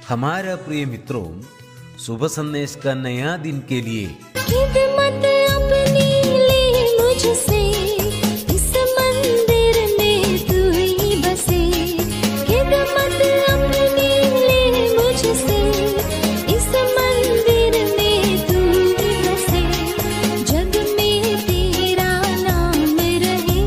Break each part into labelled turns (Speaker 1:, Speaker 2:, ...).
Speaker 1: हमारा प्रिय मित्रों, शुभ संदेश का नया दिन के लिए
Speaker 2: खिदमत अपनी ले मुझसे, इस मंदिर में तू ही बसे। खिदमत अपनी ले मुझसे, इस मंदिर में तू ही बसे। जग में तेरा नाम रहे,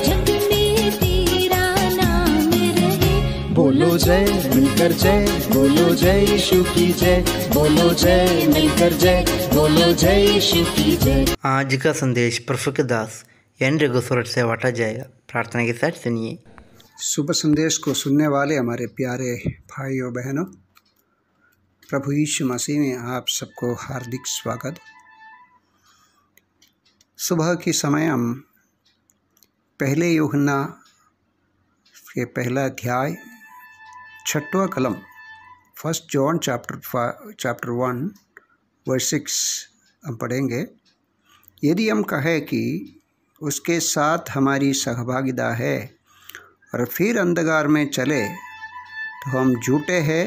Speaker 2: जग में तेरा नाम रहे।
Speaker 3: बोलो जय मिलकर जय, बोलो जय यीशु की जय, बोलो जय मिलकर जय, बोलो जय यीशु की जय।
Speaker 4: आज का संदेश प्रफुल्ल दास एन रघुसुरट से बांटा जाएगा। प्रार्थना के साथ सुनिए।
Speaker 5: शुभ संदेश को सुनने वाले हमारे प्यारे भाइयों बहनों, प्रभु यीशु मसीह में आप सबको हार्दिक स्वागत। सुबह के समय हम पहले यूहन्ना के पहला अध्याय 6वां कलम 1 जॉन चैप्टर 1 वर्स 6 हम पढ़ेंगे। यदि हम कहें कि उसके साथ हमारी सहभागिता है और फिर अंधकार में चले तो हम झूठे हैं,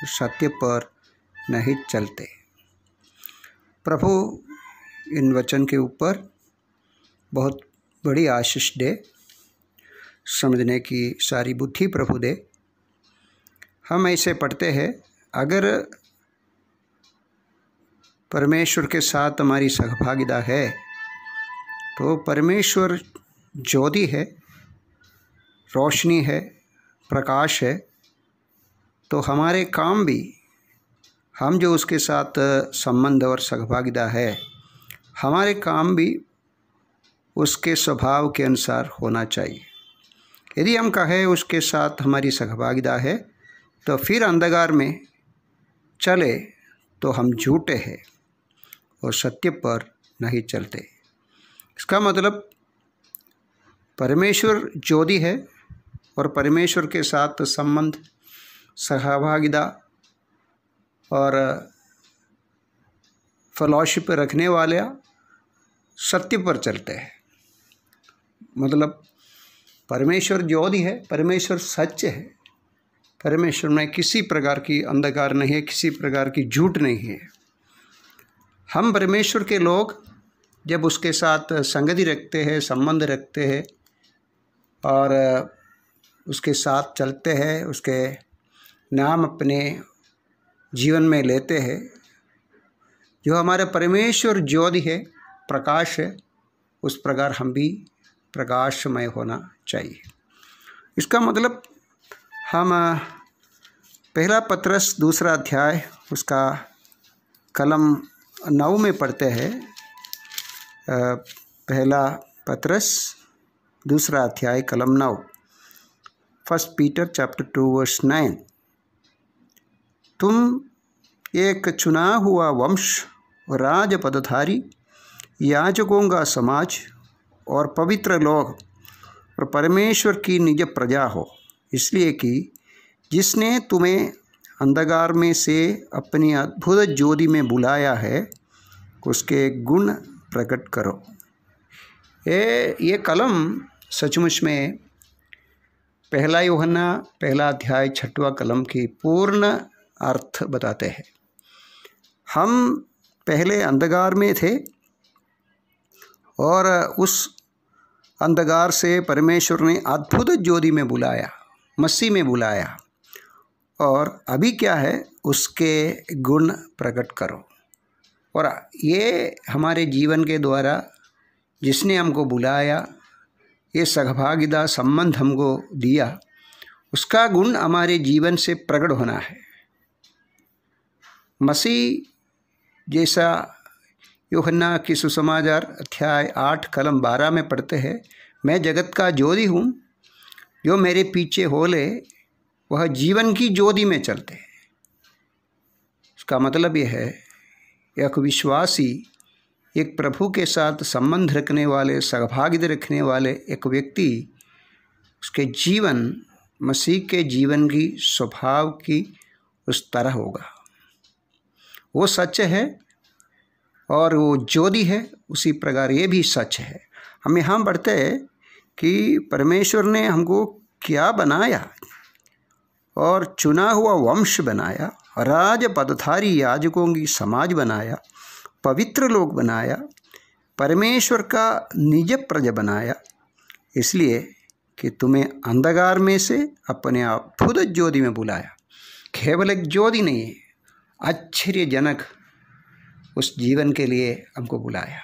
Speaker 5: सत्य पर नहीं चलते। प्रभु इन वचन के ऊपर बहुत बड़ी आशीष दे, समझने की सारी बुद्धि प्रभु दे। हम ऐसे पढ़ते हैं, अगर परमेश्वर के साथ हमारी सहभागिता है तो परमेश्वर ज्योति है, रोशनी है, प्रकाश है, तो हमारे काम भी, हम जो उसके साथ संबंध और सहभागिता है, हमारे काम भी उसके स्वभाव के अनुसार होना चाहिए। यदि हम कहें उसके साथ हमारी सहभागिता है तो फिर अंधकार में चले तो हम झूठे हैं और सत्य पर नहीं चलते। इसका मतलब परमेश्वर ज्योति है और परमेश्वर के साथ संबंध, सहभागिता और फेलोशिप रखने वाले सत्य पर चलते हैं। मतलब परमेश्वर ज्योति है, परमेश्वर सच है, परमेश्वर में किसी प्रकार की अंधकार नहीं है, किसी प्रकार की झूठ नहीं है। हम परमेश्वर के लोग जब उसके साथ संगति रखते हैं, संबंध रखते हैं और उसके साथ चलते हैं, उसके नाम अपने जीवन में लेते हैं, जो हमारे परमेश्वर ज्योति है, प्रकाश है, उस प्रकार हम भी प्रकाशमय होना चाहिए। इसका मतलब हम पहला पत्रस 2 अध्याय उसका कलम 9 में पढ़ते हैं। पहला पत्रस 2 अध्याय कलम 9, 1 पीटर चैप्टर 2 वर्स 9। तुम एक चुना हुआ वंश, राज पदधारी, याजकों का समाज और पवित्र लोग और परमेश्वर की निज प्रजा हो, इसलिए कि जिसने तुम्हें अंधकार में से अपनी अद्भुत ज्योति में बुलाया है, उसके गुण प्रकट करो। ये कलम सचमुच में पहला यूहन्ना पहला अध्याय 6वां कलम की पूर्ण अर्थ बताते हैं। हम पहले अंधकार में थे और उस अंधकार से परमेश्वर ने अद्भुत ज्योति में बुलाया, मसीह में बुलाया, और अभी क्या है, उसके गुण प्रकट करो। और ये हमारे जीवन के द्वारा जिसने हमको बुलाया, ये सहभागिता संबंध हमको दिया, उसका गुण हमारे जीवन से प्रकट होना है। मसीह जैसा यूहन्ना की सुसमाचार अध्याय 8 कलम 12 में पढ़ते हैं, मैं जगत का ज्योति हूँ, जो मेरे पीछे हो ले वह जीवन की ज्योति में चलते हैं। इसका मतलब यह है, एक विश्वासी, एक प्रभु के साथ संबंध रखने वाले, सहभागिता रखने वाले एक व्यक्ति, उसके जीवन मसीह के जीवन की स्वभाव की उस तरह होगा। वो सच है और वो ज्योति है, उसी प्रकार ये भी सच है। हम यहाँ पढ़ते हैं कि परमेश्वर ने हमको क्या बनाया और चुना हुआ वंश बनाया, राज पदधारी याजकों की समाज बनाया, पवित्र लोग बनाया, परमेश्वर का निज प्रजा बनाया, इसलिए कि तुम्हें अंधकार में से अपने अद्भुत ज्योति में बुलाया। केवल एक ज्योति नहीं है, आश्चर्यजनक उस जीवन के लिए हमको बुलाया।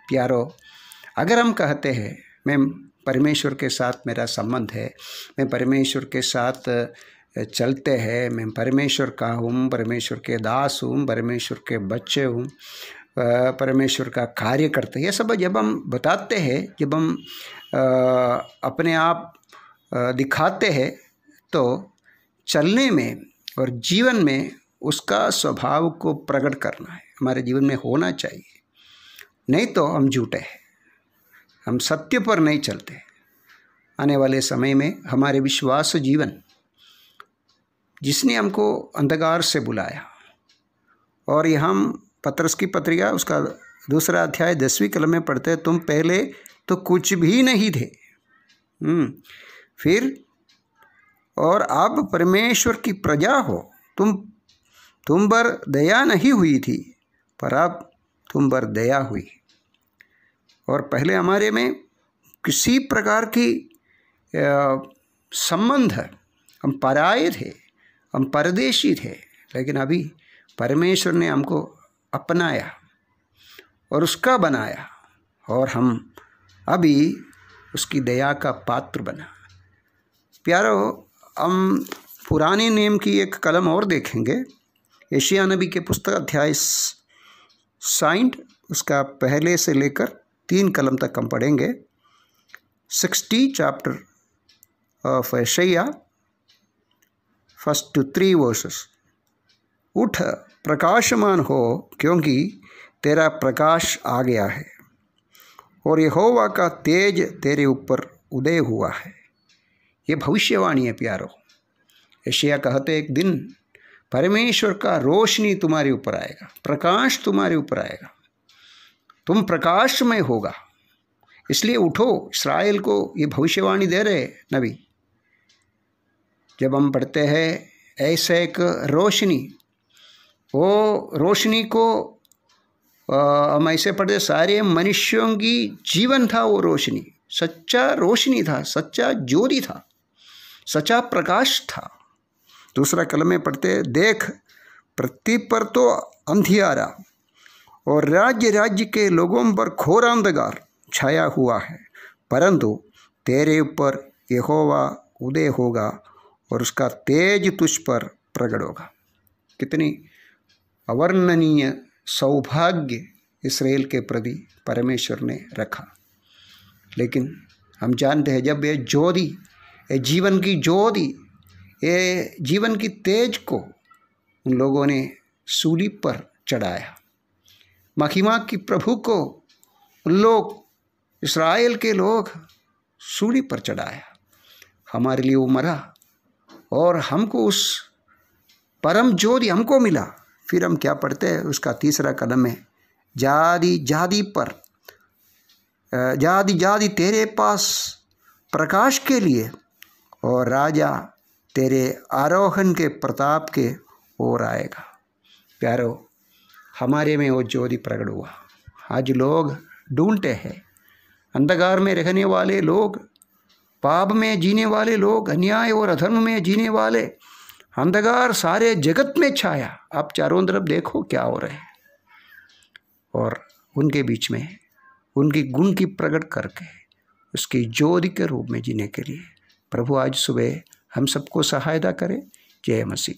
Speaker 5: प्यारो, अगर हम कहते हैं मैं परमेश्वर के साथ मेरा संबंध है, मैं परमेश्वर के साथ चलते हैं, मैं परमेश्वर का हूँ, परमेश्वर के दास हूँ, परमेश्वर के बच्चे हूँ, परमेश्वर का कार्य करते हैं, ये सब जब हम बताते हैं, जब हम अपने आप दिखाते हैं, तो चलने में और जीवन में उसका स्वभाव को प्रकट करना है, हमारे जीवन में होना चाहिए। नहीं तो हम झूठे हैं, हम सत्य पर नहीं चलते। आने वाले समय में हमारे विश्वास जीवन, जिसने हमको अंधकार से बुलाया, और ये हम पत्रस की पत्रिका उसका 2 अध्याय 10वीं कलम में पढ़ते हैं, तुम पहले तो कुछ भी नहीं थे, फिर और अब परमेश्वर की प्रजा हो, तुम पर दया नहीं हुई थी, पर अब तुम पर दया हुई। और पहले हमारे में किसी प्रकार की संबंध, हम पराये थे, हम परदेशी थे, लेकिन अभी परमेश्वर ने हमको अपनाया और उसका बनाया, और हम अभी उसकी दया का पात्र बना। प्यारो, हम पुराने नियम की एक कलम और देखेंगे, यशायाह नबी के पुस्तक अध्याय 60 उसका पहले से लेकर 3 कलम तक हम पढ़ेंगे। 60 चैप्टर ऑफ यशायाह, 1 to 3 वर्सेस। उठ प्रकाशमान हो, क्योंकि तेरा प्रकाश आ गया है, और यहोवा का तेज तेरे ऊपर उदय हुआ है। ये भविष्यवाणी है प्यारो। यशायाह कहते एक दिन परमेश्वर का रोशनी तुम्हारे ऊपर आएगा, प्रकाश तुम्हारे ऊपर आएगा, तुम प्रकाशमय होगा। इसलिए उठो, इस्राएल को ये भविष्यवाणी दे रहे नबी। जब हम पढ़ते हैं ऐसे एक रोशनी, वो रोशनी को हम ऐसे पढ़ते, सारे मनुष्यों की जीवन था वो रोशनी, सच्चा रोशनी था, सच्चा ज्योति था, सच्चा प्रकाश था। 2 कलम में पढ़ते, देख पृथ्वी पर तो अंधियारा और राज्य राज्य के लोगों पर घोर अंधकार छाया हुआ है, परंतु तेरे ऊपर यहोवा उदय होगा और उसका तेज तुझ पर प्रकट होगा। कितनी अवर्णनीय सौभाग्य इस्राएल के प्रति परमेश्वर ने रखा। लेकिन हम जानते हैं, जब ये ज्योति, ये जीवन की ज्योति, ये जीवन की तेज को उन लोगों ने सूली पर चढ़ाया, महिमा की प्रभु को उन लोग, इस्राएल के लोग सूली पर चढ़ाया, हमारे लिए वो मरा और हमको उस परम ज्योति हमको मिला। फिर हम क्या पढ़ते हैं, उसका 3 कलम है, जाति जाति पर, जाति जाति तेरे पास प्रकाश के लिए, और राजा तेरे आरोहण के प्रताप के ओर आएगा। प्यारो, हमारे में वो ज्योति प्रकट हुआ। आज लोग ढूंढते हैं, अंधकार में रहने वाले लोग, पाप में जीने वाले लोग, अन्याय और अधर्म में जीने वाले, अंधकार सारे जगत में छाया। आप चारों तरफ देखो क्या हो रहा है, और उनके बीच में उनकी गुण की प्रकट करके उसकी ज्योति के रूप में जीने के लिए प्रभु आज सुबह हम सबको सहायता करे। जय मसीह।